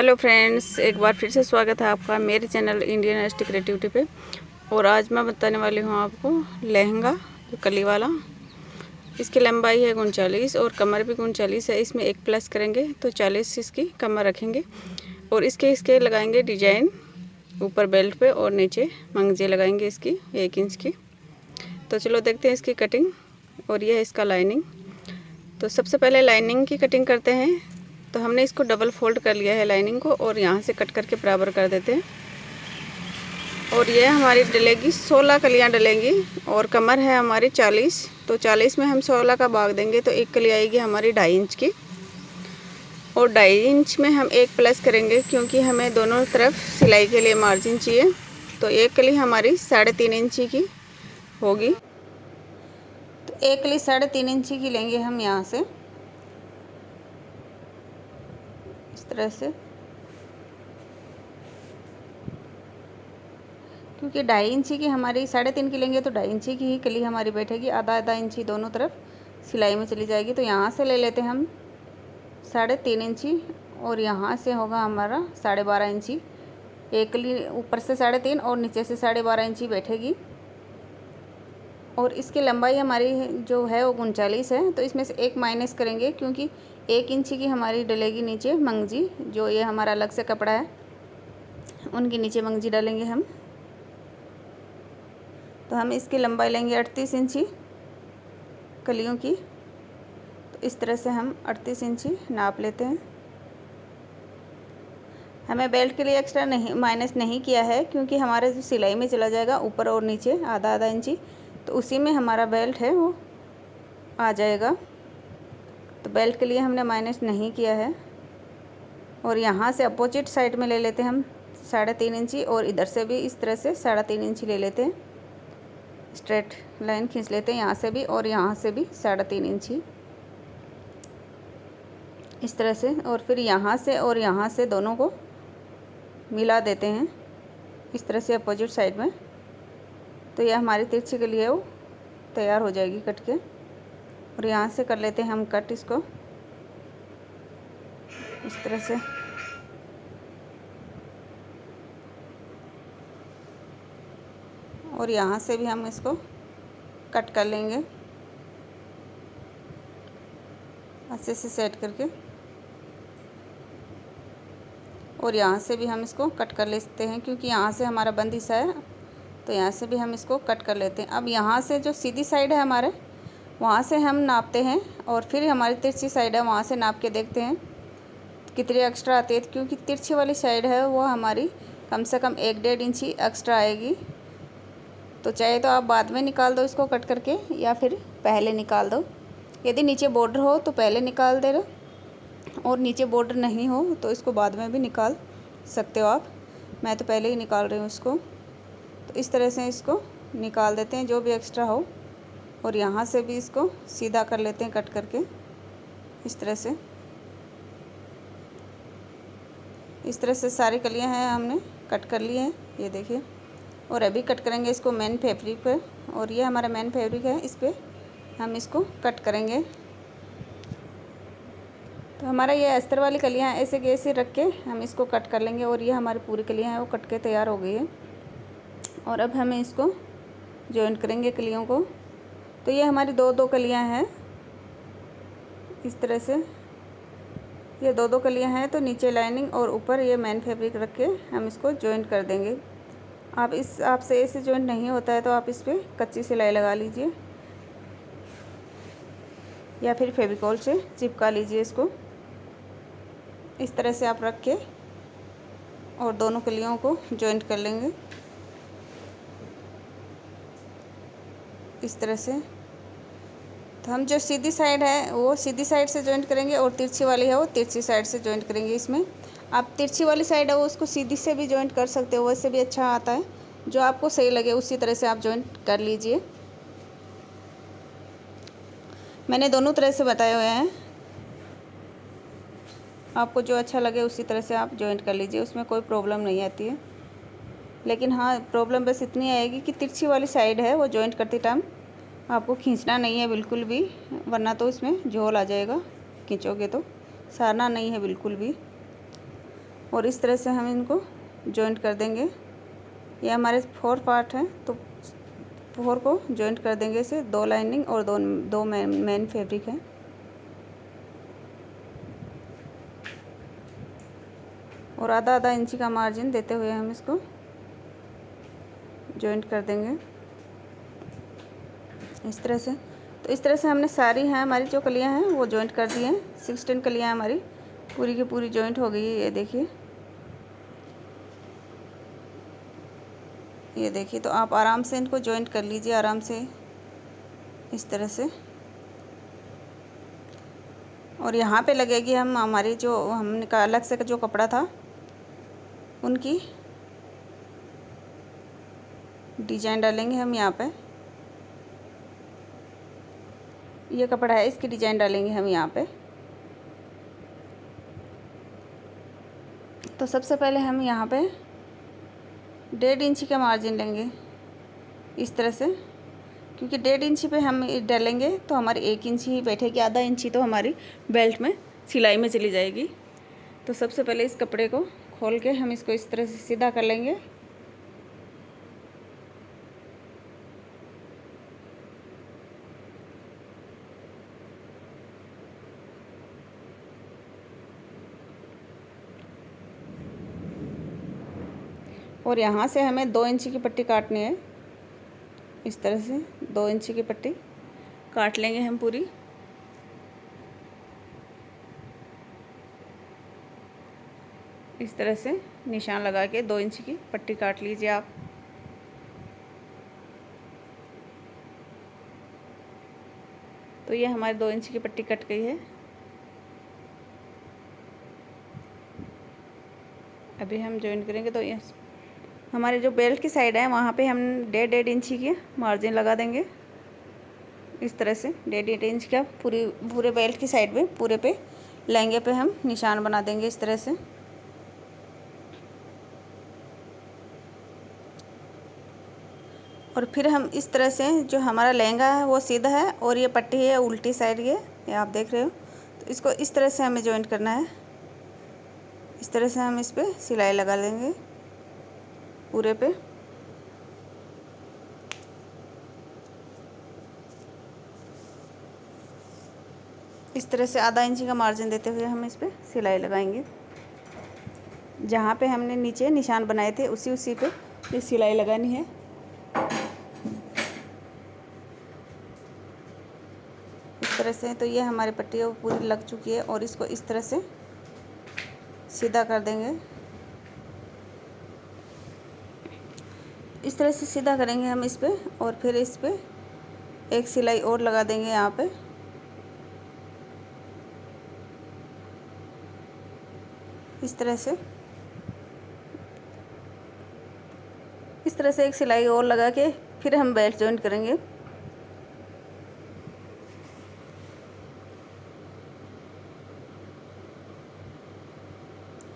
Hello friends, एक बार फिर से स्वागत है आपका मेरे चैनल इंडियन एस्टी क्रिएटिविटी पे। और आज मैं बताने वाली हूँ आपको लहंगा जो कली वाला। इसकी लंबाई है 39 और कमर भी 39 है। इसमें एक प्लस करेंगे तो 40 इसकी कमर रखेंगे और इसके लगाएंगे डिजाइन ऊपर बेल्ट पे और नीचे मंगजे लगाएंगे इसकी 1 इंच की। तो चलो देखते हैं इसकी कटिंग। और यह है इसका लाइनिंग। तो सबसे पहले लाइनिंग की कटिंग करते हैं। तो हमने इसको डबल फोल्ड कर लिया है लाइनिंग को और यहाँ से कट करके बराबर कर देते हैं। और ये हमारी डलेगी 16 कलियाँ डलेंगी और कमर है हमारी 40। तो 40 में हम 16 का भाग देंगे तो एक कली आएगी हमारी 2.5 इंच की। और 2.5 इंच में हम एक प्लस करेंगे क्योंकि हमें दोनों तरफ सिलाई के लिए मार्जिन चाहिए। तो एक कली हमारी 3.5 इंची की होगी। तो एक कली 3.5 इंची की लेंगे हम यहाँ से इस तरह से, क्योंकि 2.5 इंची की हमारी 3.5 की लेंगे तो 2.5 इंची की ही कली हमारी बैठेगी। आधा इंची दोनों तरफ सिलाई में चली जाएगी। तो यहाँ से ले लेते हैं हम 3.5 इंची और यहाँ से होगा हमारा 12.5 इंची। एक कली ऊपर से 3.5 और नीचे से 12.5 इंची बैठेगी। और इसकी लंबाई हमारी जो है वो 39 है। तो इसमें से एक माइनस करेंगे क्योंकि 1 इंची की हमारी डलेगी नीचे मंगजी, जो ये हमारा अलग से कपड़ा है उनके नीचे मंगजी डालेंगे हम। तो हम इसकी लंबाई लेंगे 38 इंची कलियों की। तो इस तरह से हम 38 इंची नाप लेते हैं। हमें बेल्ट के लिए एक्स्ट्रा नहीं माइनस नहीं किया है क्योंकि हमारे जो सिलाई में चला जाएगा ऊपर और नीचे आधा इंची, तो उसी में हमारा बेल्ट है वो आ जाएगा। तो बेल्ट के लिए हमने माइनस नहीं किया है। और यहाँ से अपोजिट साइड में ले लेते हैं हम 3.5 इंची और इधर से भी इस तरह से 3.5 इंची ले लेते हैं। स्ट्रेट लाइन खींच लेते हैं यहाँ से भी और यहाँ से भी 3.5 इंची इस तरह से। और फिर यहाँ से और यहाँ से दोनों को मिला देते हैं इस तरह से अपोजिट साइड में। तो यह हमारी तिरछी के लिए वो तैयार हो जाएगी कट के। और यहाँ से कर लेते हैं हम कट इसको इस तरह से। और यहाँ से भी हम इसको कट कर लेंगे अच्छे से सेट करके। और यहाँ से भी हम इसको कट कर लेते हैं क्योंकि यहाँ से हमारा बंद हिस्सा है, तो यहाँ से भी हम इसको कट कर लेते हैं। अब यहाँ से जो सीधी साइड है हमारे वहाँ से हम नापते हैं और फिर हमारी तिरछी साइड है वहाँ से नाप के देखते हैं कितनी एक्स्ट्रा आती है। क्योंकि तिरछी वाली साइड है वो हमारी कम से कम 1-1.5 इंची एक्स्ट्रा आएगी। तो चाहे तो आप बाद में निकाल दो इसको कट करके या फिर पहले निकाल दो। यदि नीचे बॉर्डर हो तो पहले निकाल दे रहे और नीचे बॉर्डर नहीं हो तो इसको बाद में भी निकाल सकते हो आप। मैं तो पहले ही निकाल रही हूँ इसको। तो इस तरह से इसको निकाल देते हैं जो भी एक्स्ट्रा हो। और यहाँ से भी इसको सीधा कर लेते हैं कट करके इस तरह से। इस तरह से सारी कलियाँ हैं हमने कट कर ली हैं, ये देखिए। और अभी कट करेंगे इसको मेन फैब्रिक पे। और ये हमारा मेन फैब्रिक है, इस पर हम इसको कट करेंगे। तो हमारा ये अस्तर वाली कलियाँ ऐसे के ऐसे रख के हम इसको कट कर लेंगे। और ये हमारी पूरी कलियाँ हैं वो कट के तैयार हो गई है। और अब हमें इसको जॉइंट करेंगे कलियों को। तो ये हमारी 2-2 कलियाँ हैं इस तरह से। ये 2-2 कलियाँ हैं। तो नीचे लाइनिंग और ऊपर ये मेन फैब्रिक रख के हम इसको जॉइंट कर देंगे। आपसे ऐसे जॉइंट नहीं होता है तो आप इस पर कच्ची सिलाई लगा लीजिए या फिर फेविकॉल से चिपका लीजिए इसको। इस तरह से आप रख के और दोनों कलियों को जॉइंट कर लेंगे इस तरह से। तो हम जो सीधी साइड है वो सीधी साइड से जॉइंट करेंगे और तिरछी वाली है वो तिरछी साइड से जॉइंट करेंगे। इसमें आप तिरछी वाली साइड है वो उसको सीधी से भी जॉइंट कर सकते हो, वैसे भी अच्छा आता है। जो आपको सही लगे उसी तरह से आप जॉइंट कर लीजिए। मैंने दोनों तरह से बताए हुए हैं, आपको जो अच्छा लगे उसी तरह से आप जॉइंट कर लीजिए, उसमें कोई प्रॉब्लम नहीं आती है। लेकिन हाँ, प्रॉब्लम बस इतनी आएगी कि तिरछी वाली साइड है वो जॉइंट करते टाइम आपको खींचना नहीं है बिल्कुल भी, वरना तो इसमें झोल आ जाएगा। खींचोगे तो सारना नहीं है बिल्कुल भी। और इस तरह से हम इनको जॉइंट कर देंगे। ये हमारे 4 पार्ट हैं तो 4 को जॉइंट कर देंगे इसे। 2 लाइनिंग और दो मेन फैब्रिक है। और आधा आधा इंची का मार्जिन देते हुए हम इसको जॉइंट कर देंगे इस तरह से। तो इस तरह से हमने सारी हैं हमारी जो कलियां हैं वो जॉइंट कर दी हैं। 16 कलियां हमारी पूरी की पूरी जॉइंट हो गई है। ये देखिए। तो आप आराम से इनको जॉइंट कर लीजिए आराम से इस तरह से। और यहाँ पे लगेगी हम हमारी जो हमने का अलग से जो कपड़ा था उनकी डिजाइन डालेंगे हम यहाँ पे। ये कपड़ा है, इसकी डिजाइन डालेंगे हम यहाँ पे। तो सबसे पहले हम यहाँ पे 1.5 इंची का मार्जिन लेंगे इस तरह से, क्योंकि 1.5 इंची पे हम डालेंगे तो हमारी 1 इंची ही बैठेगी। आधा इंची तो हमारी बेल्ट में सिलाई में चली जाएगी। तो सबसे पहले इस कपड़े को खोल के हम इसको इस तरह से सीधा कर लेंगे। और यहाँ से हमें 2 इंची की पट्टी काटनी है इस तरह से। 2 इंची की पट्टी काट लेंगे हम पूरी। इस तरह से निशान लगा के 2 इंची की पट्टी काट लीजिए आप। तो ये हमारी 2 इंची की पट्टी कट गई है। अभी हम जॉइन करेंगे। तो ये हमारे जो बेल्ट की साइड है वहाँ पे हम 1.5 इंची की मार्जिन लगा देंगे इस तरह से। 1.5 इंच का पूरे बेल्ट की साइड पे पूरे पे लहंगे पे हम निशान बना देंगे इस तरह से। और फिर हम इस तरह से जो हमारा लहंगा है वो सीधा है और ये पट्टी है उल्टी साइड, ये आप देख रहे हो। तो इसको इस तरह से हमें जॉइंट करना है। इस तरह से हम इस पर सिलाई लगा लेंगे पूरे पे। इस तरह से आधा इंची का मार्जिन देते हुए हम इस पर सिलाई लगाएंगे। जहाँ पे हमने नीचे निशान बनाए थे उसी पे ये सिलाई लगानी है इस तरह से। तो ये हमारी पट्टी वो पूरी लग चुकी है और इसको इस तरह से सीधा कर देंगे। इस तरह से सीधा करेंगे हम इस पे। और फिर इस पे एक सिलाई और लगा देंगे यहाँ पे। इस तरह से एक सिलाई और लगा के फिर हम बेल्ट जॉइंट करेंगे।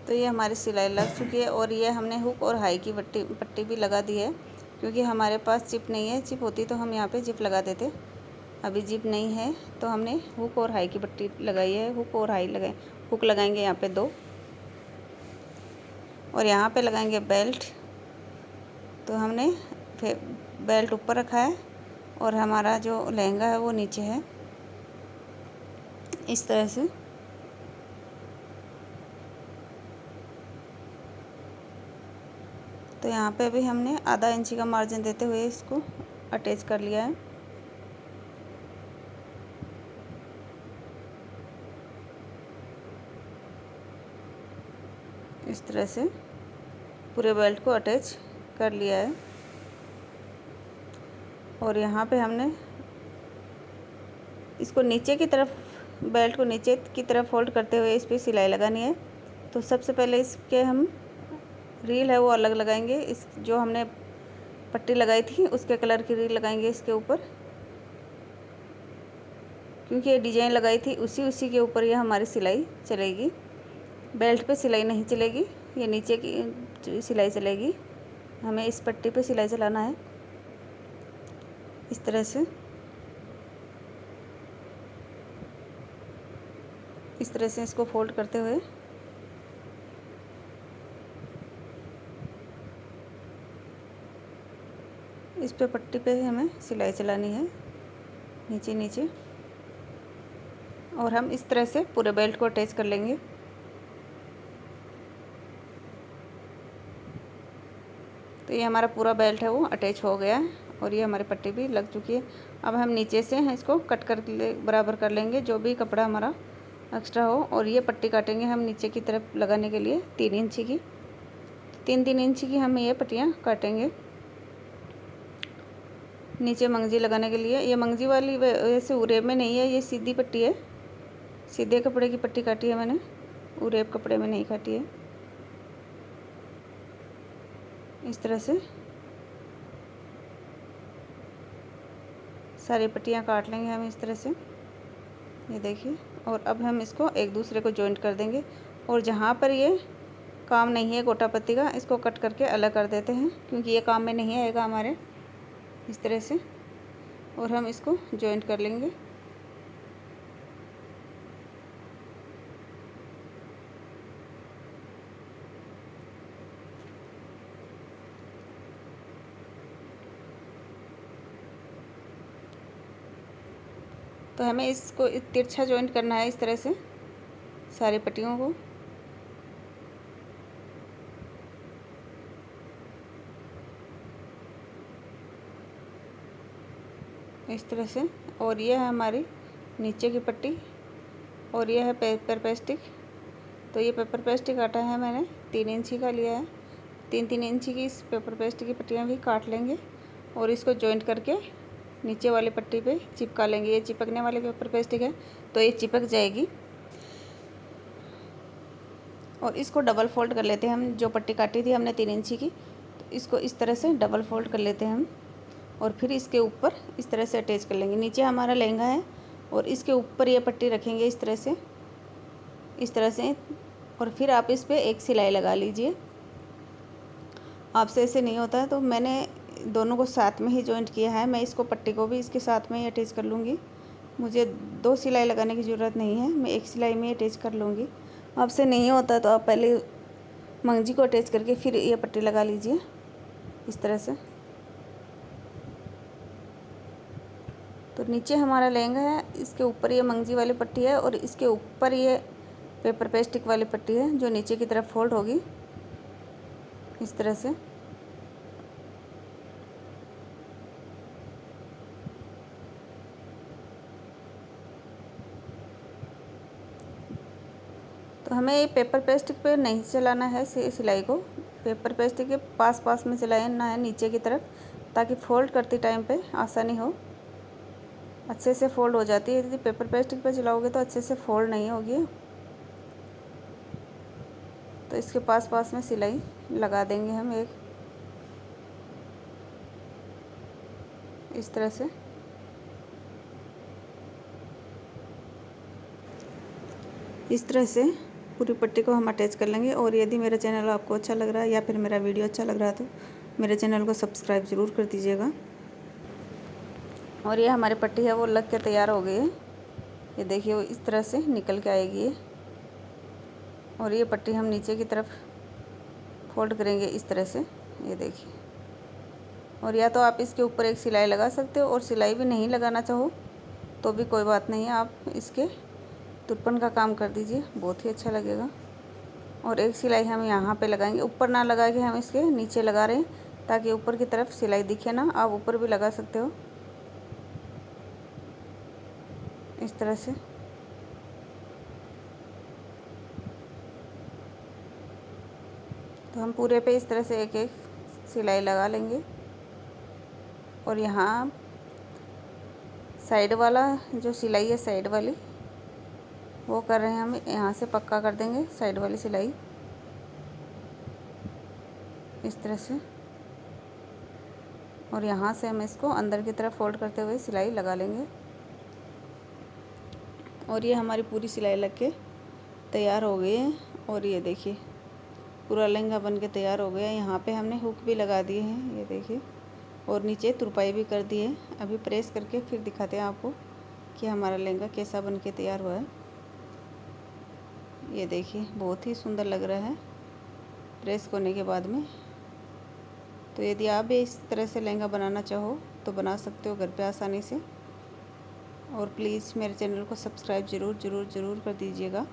तो ये हमारी सिलाई लग चुकी है। और ये हमने हुक और हाई की पट्टी भी लगा दी है, क्योंकि हमारे पास जिप नहीं है। जिप होती तो हम यहाँ पे जिप लगा देते। अभी जिप नहीं है तो हमने हुक और हाई की पट्टी लगाई है। हुक और हाई लगाए, हुक लगाएंगे यहाँ पे 2 और यहाँ पे लगाएंगे बेल्ट। तो हमने बेल्ट ऊपर रखा है और हमारा जो लहंगा है वो नीचे है इस तरह से। तो यहाँ पे भी हमने आधा इंची का मार्जिन देते हुए इसको अटैच कर लिया है। इस तरह से पूरे बेल्ट को अटैच कर लिया है। और यहाँ पे हमने इसको नीचे की तरफ, बेल्ट को नीचे की तरफ फोल्ड करते हुए इस पर सिलाई लगानी है। तो सबसे पहले इसके हम रील है वो अलग लगाएंगे। इस जो हमने पट्टी लगाई थी उसके कलर की रील लगाएंगे इसके ऊपर, क्योंकि ये डिजाइन लगाई थी उसी के ऊपर ये हमारी सिलाई चलेगी। बेल्ट पे सिलाई नहीं चलेगी, ये नीचे की सिलाई चलेगी। हमें इस पट्टी पे सिलाई चलाना है इस तरह से। इस तरह से इसको फोल्ड करते हुए पे पट्टी पे हमें सिलाई चलानी है नीचे नीचे, और हम इस तरह से पूरे बेल्ट को अटैच कर लेंगे। तो ये हमारा पूरा बेल्ट है वो अटैच हो गया है और ये हमारी पट्टी भी लग चुकी है। अब हम नीचे से इसको कट कर बराबर कर लेंगे जो भी कपड़ा हमारा एक्स्ट्रा हो, और ये पट्टी काटेंगे हम नीचे की तरफ लगाने के लिए 3 इंची की। 3-3 इंची की हम ये पट्टियाँ काटेंगे नीचे मंगजी लगाने के लिए। ये मंगजी वाली वैसे उरेब में नहीं है, ये सीधी पट्टी है, सीधे कपड़े की पट्टी काटी है मैंने, उरेब कपड़े में नहीं काटी है। इस तरह से सारी पट्टियाँ काट लेंगे हम इस तरह से, ये देखिए। और अब हम इसको एक दूसरे को जॉइंट कर देंगे, और जहाँ पर ये काम नहीं है गोटा पत्ती का, इसको कट करके अलग कर देते हैं क्योंकि ये काम में नहीं आएगा हमारे। इस तरह से, और हम इसको जॉइंट कर लेंगे। तो हमें इसको तिरछा जॉइंट करना है इस तरह से सारी पट्टियों को। इस तरह से, और ये है हमारी नीचे की पट्टी, और ये है पेपर पेस्टिक। तो ये पेपर पेस्टिक काटा है मैंने 3 इंची का लिया है। 3-3 इंची की इस पेपर पेस्टिक की पट्टियाँ भी काट लेंगे और इसको जॉइंट करके नीचे वाली पट्टी पे चिपका लेंगे। ये चिपकने वाले पेपर पेस्टिक है तो ये चिपक जाएगी। और इसको डबल फोल्ड कर लेते हैं हम, जो पट्टी काटी थी हमने 3 इंची की, तो इसको इस तरह से डबल फोल्ड कर लेते हैं हम, और फिर इसके ऊपर इस तरह से अटैच कर लेंगे। नीचे हमारा लहंगा है और इसके ऊपर ये पट्टी रखेंगे इस तरह से, इस तरह से। और फिर आप इस पर एक सिलाई लगा लीजिए। आपसे ऐसे नहीं होता है तो मैंने दोनों को साथ में ही जॉइंट किया है। मैं इसको पट्टी को भी इसके साथ में ही अटैच कर लूँगी। मुझे 2 सिलाई लगाने की ज़रूरत नहीं है, मैं एक सिलाई में अटैच कर लूँगी। आपसे नहीं होता तो आप पहले मंगजी को अटैच करके फिर ये पट्टी लगा लीजिए इस तरह से। तो नीचे हमारा लहंगा है, इसके ऊपर ये मंगजी वाली पट्टी है और इसके ऊपर ये पेपर पेस्टिक वाली पट्टी है जो नीचे की तरफ फोल्ड होगी इस तरह से। तो हमें ये पेपर पेस्टिक पे नहीं चलाना है सिलाई को, पेपर पेस्टिक के पास पास में चलाना है नीचे की तरफ, ताकि फोल्ड करते टाइम पे आसानी हो, अच्छे से फोल्ड हो जाती है। यदि पेपर पेस्टिक पे चलाओगे तो अच्छे से फोल्ड नहीं होगी। तो इसके पास पास में सिलाई लगा देंगे हम एक इस तरह से। इस तरह से पूरी पट्टी को हम अटैच कर लेंगे। और यदि मेरा चैनल आपको अच्छा लग रहा है या फिर मेरा वीडियो अच्छा लग रहा है तो मेरे चैनल को सब्सक्राइब ज़रूर कर दीजिएगा। और ये हमारी पट्टी है वो लग के तैयार हो गई है, ये देखिए वो इस तरह से निकल के आएगी ये। और ये पट्टी हम नीचे की तरफ फोल्ड करेंगे इस तरह से, ये देखिए। और या तो आप इसके ऊपर एक सिलाई लगा सकते हो, और सिलाई भी नहीं लगाना चाहो तो भी कोई बात नहीं है, आप इसके तुरपन का काम कर दीजिए, बहुत ही अच्छा लगेगा। और एक सिलाई हम यहाँ पे लगाएंगे, ऊपर ना लगा के हम इसके नीचे लगा रहे हैं ताकि ऊपर की तरफ सिलाई दिखे ना। आप ऊपर भी लगा सकते हो इस तरह से। तो हम पूरे पे इस तरह से एक एक सिलाई लगा लेंगे। और यहाँ साइड वाला जो सिलाई है, साइड वाली वो कर रहे हैं हम, यहाँ से पक्का कर देंगे साइड वाली सिलाई इस तरह से। और यहाँ से हम इसको अंदर की तरफ फोल्ड करते हुए सिलाई लगा लेंगे। और ये हमारी पूरी सिलाई लग के तैयार हो गई है। और ये देखिए पूरा लहंगा बन के तैयार हो गया है। यहाँ पे हमने हुक भी लगा दिए हैं, ये देखिए, और नीचे तुरपाई भी कर दी है। अभी प्रेस करके फिर दिखाते हैं आपको कि हमारा लहंगा कैसा बन के तैयार हुआ है। ये देखिए बहुत ही सुंदर लग रहा है प्रेस करने के बाद में। तो यदि आप भी इस तरह से लहंगा बनाना चाहो तो बना सकते हो घर पे आसानी से। और प्लीज़ मेरे चैनल को सब्सक्राइब ज़रूर कर दीजिएगा।